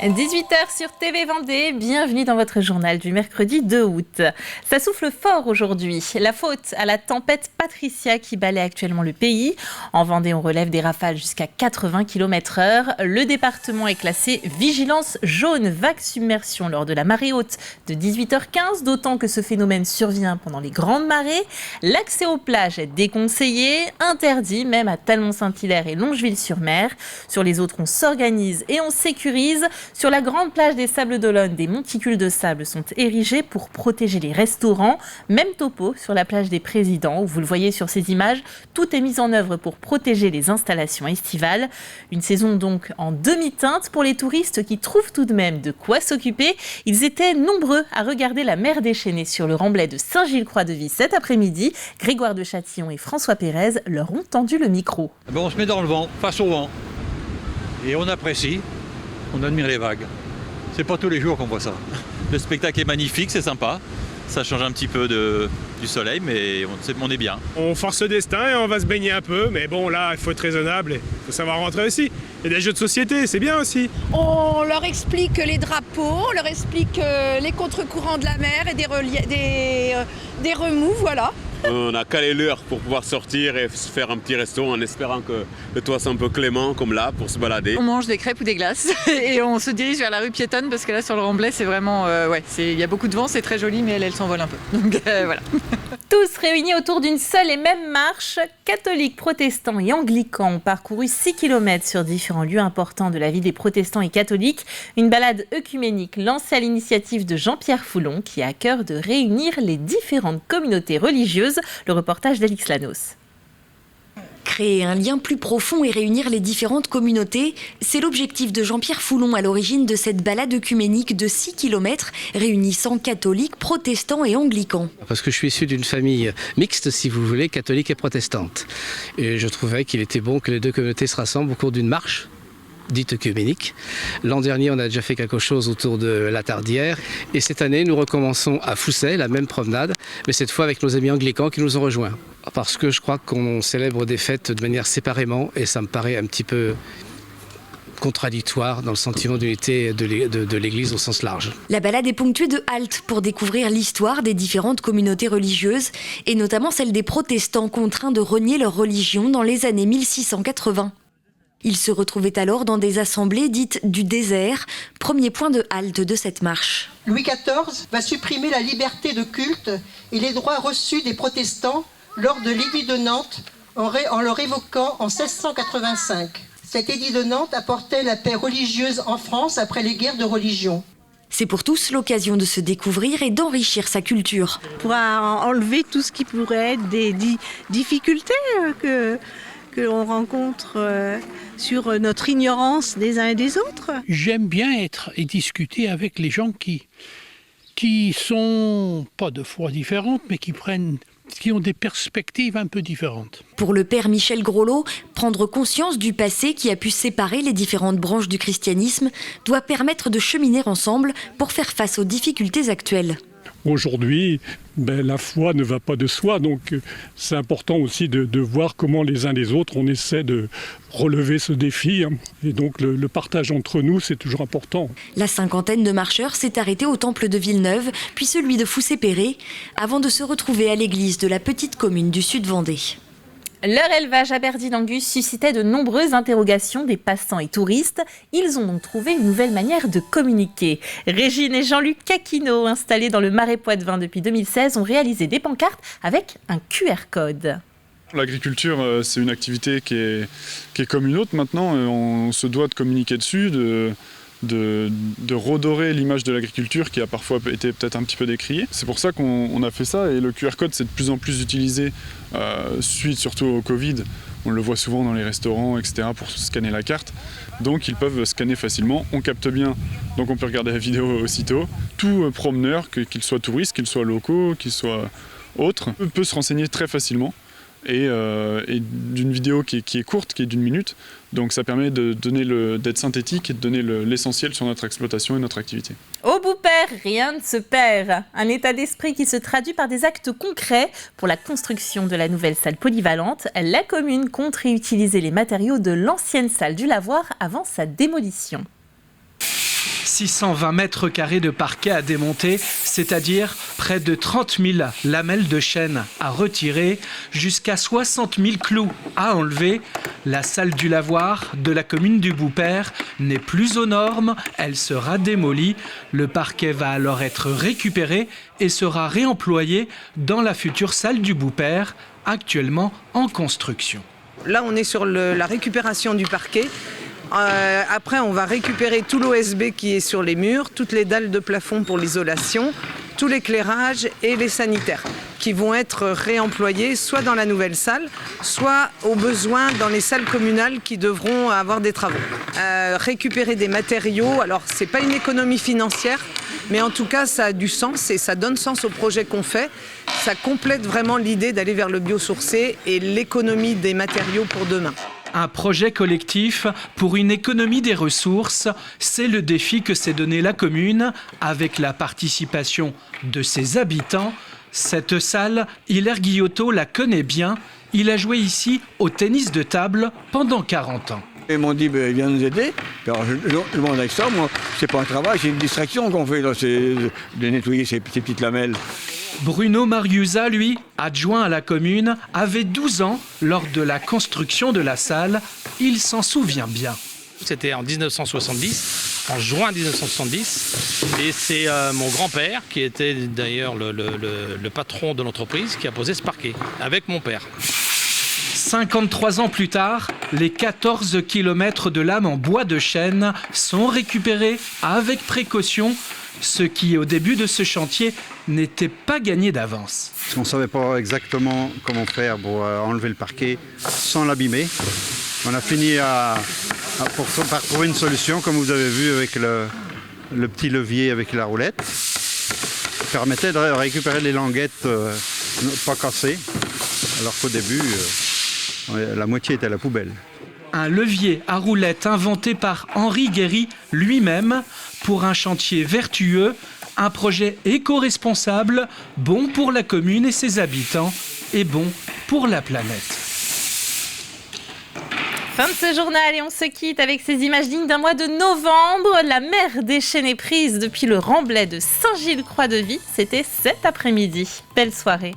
18h sur TV Vendée, bienvenue dans votre journal du mercredi 2 août. Ça souffle fort aujourd'hui, la faute à la tempête Patricia qui balaie actuellement le pays. En Vendée, on relève des rafales jusqu'à 80 km/h. Le département est classé vigilance jaune, vague submersion lors de la marée haute de 18h15, d'autant que ce phénomène survient pendant les grandes marées. L'accès aux plages est déconseillé, interdit même à Talmont-Saint-Hilaire et Longeville-sur-Mer. Sur les autres, on s'organise et on sécurise. Sur la grande plage des Sables d'Olonne, des monticules de sable sont érigés pour protéger les restaurants. Même topo sur la plage des Présidents, où vous le voyez sur ces images, tout est mis en œuvre pour protéger les installations estivales. Une saison donc en demi-teinte pour les touristes qui trouvent tout de même de quoi s'occuper. Ils étaient nombreux à regarder la mer déchaînée sur le remblai de Saint-Gilles-Croix-de-Vie cet après-midi. Grégoire de Châtillon et François Pérez leur ont tendu le micro. On se met dans le vent, face au vent, et on apprécie. On admire les vagues. C'est pas tous les jours qu'on voit ça. Le spectacle est magnifique, c'est sympa. Ça change un petit peu du soleil, mais on est bien. On force le destin et on va se baigner un peu. Mais bon, là, il faut être raisonnable et il faut savoir rentrer aussi. Il y a des jeux de société, c'est bien aussi. On leur explique les drapeaux, on leur explique les contre-courants de la mer et des remous, voilà. On a calé l'heure pour pouvoir sortir et se faire un petit resto en espérant que le temps soit un peu clément comme là pour se balader. On mange des crêpes ou des glaces et on se dirige vers la rue piétonne parce que là sur le remblai c'est vraiment il y a beaucoup de vent, c'est très joli mais elle s'envole un peu. Donc voilà. Tous réunis autour d'une seule et même marche, catholiques, protestants et anglicans ont parcouru 6 km sur différents lieux importants de la vie des protestants et catholiques. Une balade œcuménique lancée à l'initiative de Jean-Pierre Foulon qui a à cœur de réunir les différentes communautés religieuses. Le reportage d'Alix Lanos. Créer un lien plus profond et réunir les différentes communautés, c'est l'objectif de Jean-Pierre Foulon à l'origine de cette balade œcuménique de 6 km réunissant catholiques, protestants et anglicans. Parce que je suis issu d'une famille mixte, si vous voulez, catholique et protestante. Et je trouvais qu'il était bon que les deux communautés se rassemblent au cours d'une marche dite œcuménique. L'an dernier, on a déjà fait quelque chose autour de la Tardière. Et cette année, nous recommençons à Fousset, la même promenade, mais cette fois avec nos amis anglicans qui nous ont rejoints. Parce que je crois qu'on célèbre des fêtes de manière séparément, et ça me paraît un petit peu contradictoire dans le sentiment d'unité de l'Église au sens large. La balade est ponctuée de haltes pour découvrir l'histoire des différentes communautés religieuses, et notamment celle des protestants contraints de renier leur religion dans les années 1680. Ils se retrouvaient alors dans des assemblées dites du désert, premier point de halte de cette marche. Louis XIV va supprimer la liberté de culte et les droits reçus des protestants lors de l'édit de Nantes en le révoquant en 1685. Cet édit de Nantes apportait la paix religieuse en France après les guerres de religion. C'est pour tous l'occasion de se découvrir et d'enrichir sa culture. Pour enlever tout ce qui pourrait être des difficultés que l'on rencontre sur notre ignorance des uns et des autres. J'aime bien être et discuter avec les gens qui sont pas de foi différentes, mais qui ont des perspectives un peu différentes. Pour le père Michel Groslot, prendre conscience du passé qui a pu séparer les différentes branches du christianisme doit permettre de cheminer ensemble pour faire face aux difficultés actuelles. Aujourd'hui, la foi ne va pas de soi, donc c'est important aussi de voir comment les uns les autres on essaie de relever ce défi. Et donc le partage entre nous, c'est toujours important. La cinquantaine de marcheurs s'est arrêtée au temple de Villeneuve, puis celui de Fousset-Péré, avant de se retrouver à l'église de la petite commune du Sud-Vendée. Leur élevage à Berdy-d'Angus suscitait de nombreuses interrogations des passants et touristes. Ils ont donc trouvé une nouvelle manière de communiquer. Régine et Jean-Luc Caquino, installés dans le Marais Poitevin depuis 2016, ont réalisé des pancartes avec un QR code. L'agriculture, c'est une activité qui est comme une autre maintenant. On se doit de communiquer dessus, de redorer l'image de l'agriculture qui a parfois été peut-être un petit peu décriée. C'est pour ça qu'on a fait ça et le QR code c'est de plus en plus utilisé suite surtout au Covid. On le voit souvent dans les restaurants, etc. pour scanner la carte. Donc ils peuvent scanner facilement, on capte bien, donc on peut regarder la vidéo aussitôt. Tout promeneur, qu'il soit touriste, qu'il soit locaux, qu'il soit autre, peut se renseigner très facilement. Et d'une vidéo qui est courte, qui est d'1 minute. Donc ça permet d'être synthétique et de donner l'essentiel sur notre exploitation et notre activité. Au bout père, rien ne se perd. Un état d'esprit qui se traduit par des actes concrets. Pour la construction de la nouvelle salle polyvalente, la commune compte réutiliser les matériaux de l'ancienne salle du lavoir avant sa démolition. 620 mètres carrés de parquet à démonter, c'est-à-dire près de 30 000 lamelles de chêne à retirer, jusqu'à 60 000 clous à enlever. La salle du lavoir de la commune du Boupère n'est plus aux normes, elle sera démolie. Le parquet va alors être récupéré et sera réemployé dans la future salle du Boupère, actuellement en construction. Là, on est sur la récupération du parquet. Après, on va récupérer tout l'OSB qui est sur les murs, toutes les dalles de plafond pour l'isolation, tout l'éclairage et les sanitaires qui vont être réemployés soit dans la nouvelle salle, soit au besoin dans les salles communales qui devront avoir des travaux. Récupérer des matériaux, alors c'est pas une économie financière, mais en tout cas ça a du sens et ça donne sens au projet qu'on fait. Ça complète vraiment l'idée d'aller vers le biosourcé et l'économie des matériaux pour demain. Un projet collectif pour une économie des ressources, c'est le défi que s'est donné la commune avec la participation de ses habitants. Cette salle, Hilaire Guillotot la connaît bien. Il a joué ici au tennis de table pendant 40 ans. Ils m'ont dit, viens nous aider. Alors, je demande avec ça, moi, c'est pas un travail, c'est une distraction qu'on fait, là, c'est de nettoyer ces petites lamelles. Bruno Mariusa, lui, adjoint à la commune, avait 12 ans lors de la construction de la salle. Il s'en souvient bien. C'était en 1970, en juin 1970. Et c'est mon grand-père, qui était d'ailleurs le patron de l'entreprise, qui a posé ce parquet, avec mon père. 53 ans plus tard, les 14 km de lames en bois de chêne sont récupérés avec précaution, ce qui, au début de ce chantier, n'était pas gagné d'avance. On ne savait pas exactement comment faire pour enlever le parquet sans l'abîmer. On a fini par trouver une solution, comme vous avez vu, avec le petit levier avec la roulette, qui permettait de récupérer les languettes pas cassées, alors qu'au début, la moitié était à la poubelle. Un levier à roulette inventé par Henri Guéry lui-même pour un chantier vertueux, un projet éco-responsable, bon pour la commune et ses habitants et bon pour la planète. Fin de ce journal et on se quitte avec ces images dignes d'un mois de novembre. La mer des chênes est prise depuis le remblai de Saint-Gilles-Croix-de-Vie. C'était cet après-midi. Belle soirée.